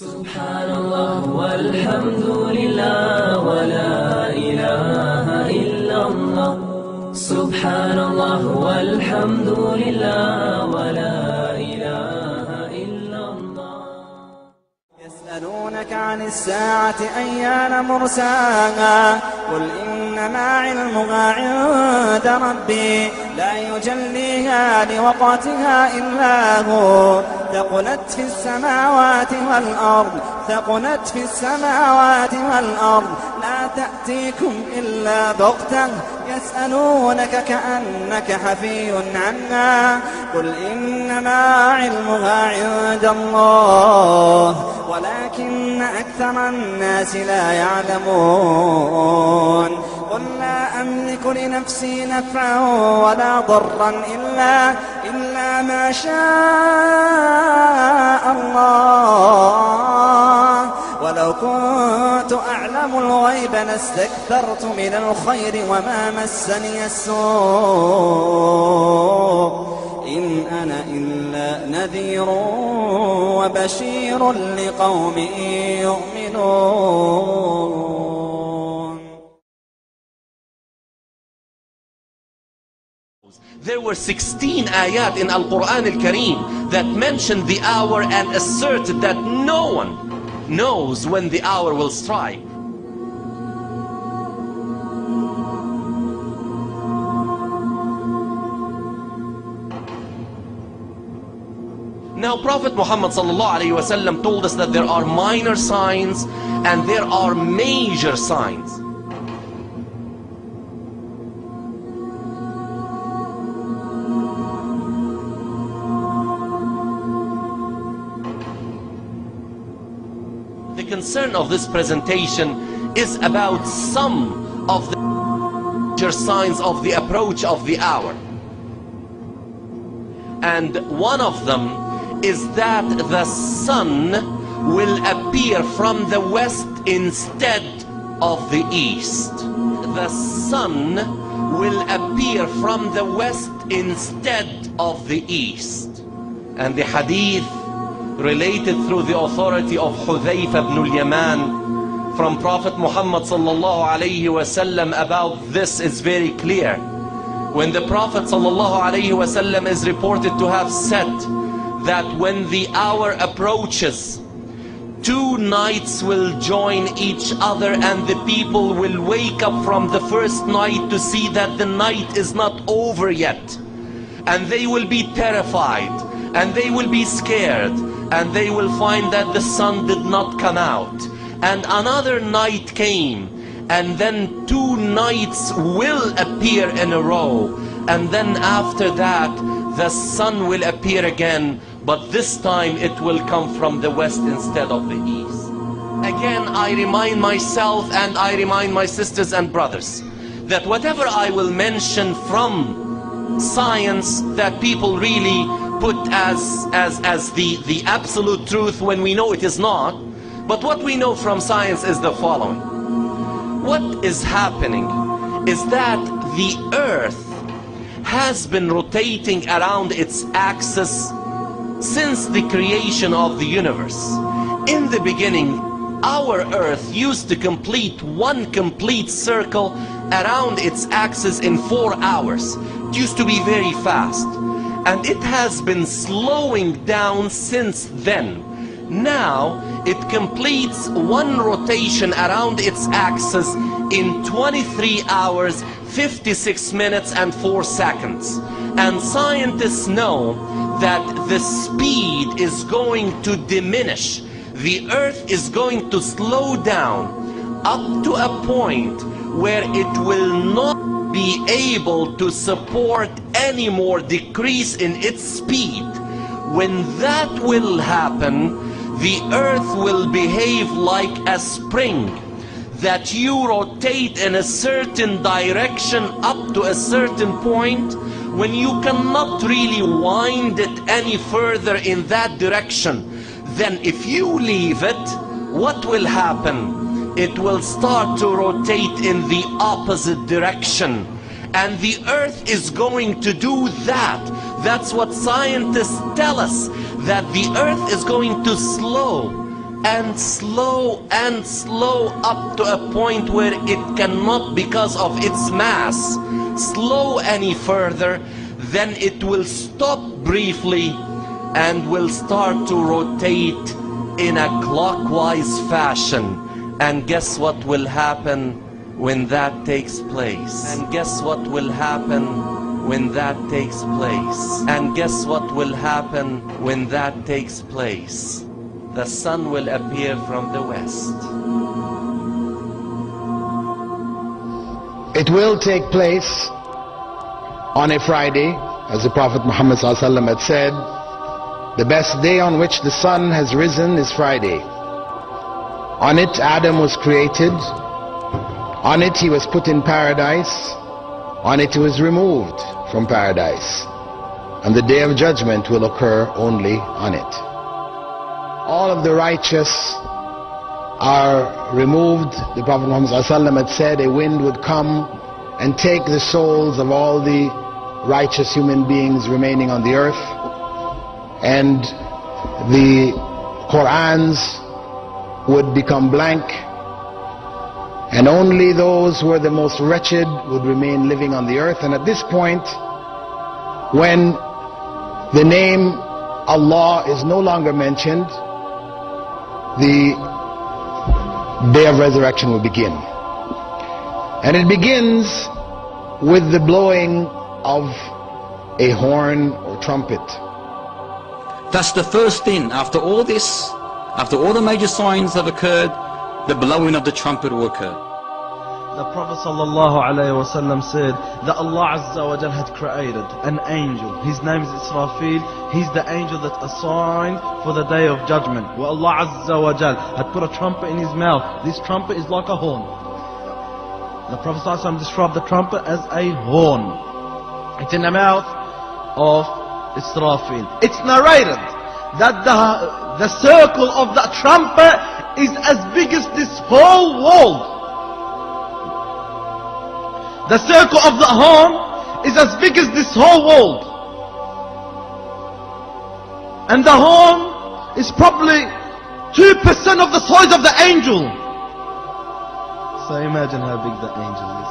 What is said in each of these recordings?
سبحان الله والحمد لله ولا إله إلا الله. سبحان الله والحمد لله ولا إله إلا الله. يسألونك عن الساعة أيان مرساها قل إنما علمها عند ربي لا يجليها لوقتها إلا هو ثقلت في السماوات والأرض لا تأتيكم إلا بغتة يسألونك كأنك حفي عنها قل إنما علمها عند الله ولكن أكثر الناس لا يعلمون. قل لا أملك لنفسي نفعا ولا ضرا إلا ما شاء الله ولو كنت أعلم الغيب لاستكثرت من الخير وما مسني السوء إن أنا إلا نذير وبشير لقوم يؤمنون. There were 16 ayat in Al-Quran Al-Kareem that mentioned the hour and asserted that no one knows when the hour will strike. Now Prophet Muhammad ﷺ told us that there are minor signs and there are major signs. The concern of this presentation is about some of the major signs of the approach of the hour. And one of them is that the sun will appear from the west instead of the east. The sun will appear from the west instead of the east. And the hadith related through the authority of Hudhayfa ibn al-Yaman from Prophet Muhammad sallallahu alayhi wasallam about this is very clear. When the Prophet sallallahu alayhi wasallam is reported to have said that when the hour approaches, two nights will join each other and the people will wake up from the first night to see that the night is not over yet, and they will be terrified and they will be scared and they will find that the sun did not come out, and another night came, and then two nights will appear in a row, and then after that the sun will appear again, but this time it will come from the west instead of the east. Again, I remind myself and I remind my sisters and brothers that whatever I will mention from science that people really put as the absolute truth when we know it is not, but what we know from science is the following. What is happening is that the earth has been rotating around its axis since the creation of the universe. In the beginning, our earth used to complete one complete circle around its axis in 4 hours. It used to be very fast, and it has been slowing down since then. Now it completes one rotation around its axis in 23 hours 56 minutes and 4 seconds, and scientists know that the speed is going to diminish. The earth is going to slow down up to a point where it will not be able to support any more decrease in its speed. When that will happen, the earth will behave like a spring, that you rotate in a certain direction up to a certain point when you cannot really wind it any further in that direction. Then if you leave it, what will happen? It will start to rotate in the opposite direction, and the earth is going to do that. That's what scientists tell us, that the earth is going to slow and slow up to a point where it cannot, because of its mass, slow any further, then it will stop briefly and will start to rotate in a clockwise fashion. And guess what will happen when that takes place? And guess what will happen when that takes place? And guess what will happen when that takes place? The sun will appear from the west. It will take place on a Friday, as the Prophet Muhammad ﷺ had said, the best day on which the sun has risen is Friday. On it Adam was created, on it he was put in paradise, on it he was removed from paradise, and the day of judgment will occur only on it. All of the righteous are removed. The Prophet Muhammad ﷺ had said a wind would come and take the souls of all the righteous human beings remaining on the earth, and the Qur'ans would become blank, and only those who are the most wretched would remain living on the earth. And at this point, when the name Allah is no longer mentioned, the day of resurrection will begin. And it begins with the blowing of a horn or trumpet. That's the first thing. After all this, after all the major signs have occurred, the blowing of the trumpet will occur. The Prophet ﷺ said that Allah Azza wa Jal had created an angel. His name is Israfil. He's the angel that assigned for the day of judgment. Where Allah Azza wa Jal had put a trumpet in his mouth. This trumpet is like a horn. The Prophet ﷺ described the trumpet as a horn. It's in the mouth of Israfil. It's narrated that the circle of that trumpet is as big as this whole world. The circle of the horn is as big as this whole world. And the horn is probably 2% of the size of the angel. So imagine how big the angel is.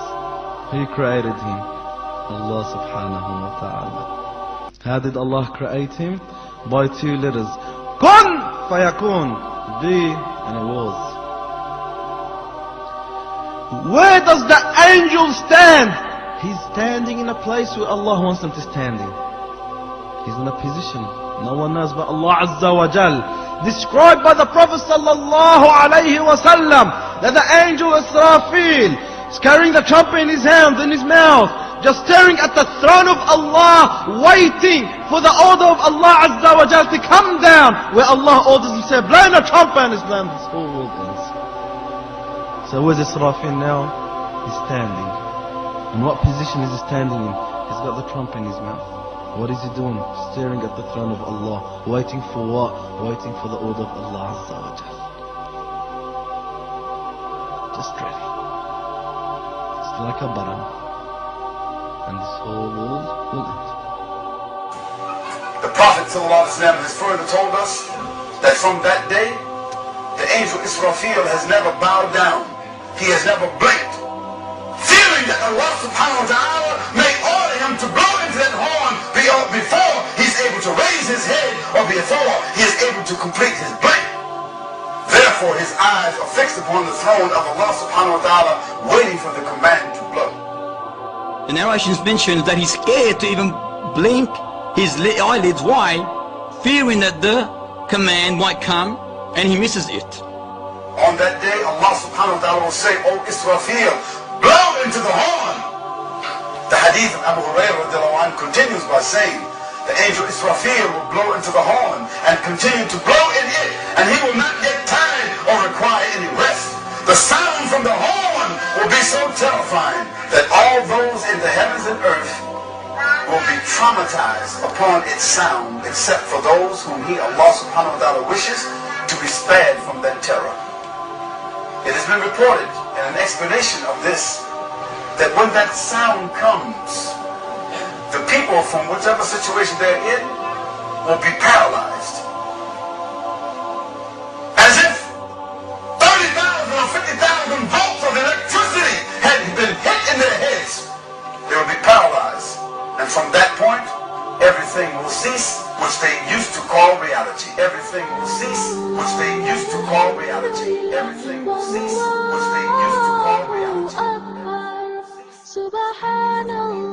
Who created him? Allah subhanahu wa ta'ala. How did Allah create him? By 2 letters. Kun fayakun. Be, and it was. Where does the angel stand? He's standing in a place where Allah wants him to stand in. He's in a position no one knows but Allah Azza wa Jal. Described by the Prophet sallallahu alayhi wa sallam that the angel Israfil is carrying the trumpet in his hand, in his mouth, just staring at the throne of Allah, waiting for the order of Allah Azza wa Jal to come down, where Allah orders him to say, blow the trumpet, and his land, this whole world ends. So where's Israfil now? He's standing. In what position is he standing in? He's got the trumpet in his mouth. What is he doing? Staring at the throne of Allah. Waiting for what? Waiting for the order of Allah Azza wa Jal. Just ready. It's like a button. And this whole world will end. The Prophet ﷺ has further told us that from that day, the angel Israfil has never bowed down. He has never blinked, fearing that Allah subhanahu wa ta'ala may order him to blow into that horn before he's able to raise his head, or before he is able to complete his blink. Therefore his eyes are fixed upon the throne of Allah subhanahu wa ta'ala, waiting for the command to blow. The narrations mention that he's scared to even blink his eyelids. Why? Fearing that the command might come and he misses it. On that day, Allah subhanahu wa ta'ala will say, O Israfil, blow into the horn. The hadith of Abu Hurairah continues by saying, the angel Israfil will blow into the horn and continue to blow in it, and he will not get tired or require any rest. The sound from the horn will be so terrifying that all those in the heavens and earth will be traumatized upon its sound, except for those whom He, Allah subhanahu wa ta'ala, wishes to be spared from that terror. It has been reported in an explanation of this that when that sound comes, the people from whichever situation they're in will be paralyzed, as if they'll be paralyzed. And from that point, everything will cease which they used to call reality. Everything will cease which they used to call reality. Everything will cease which they used to call reality. Subhanallah.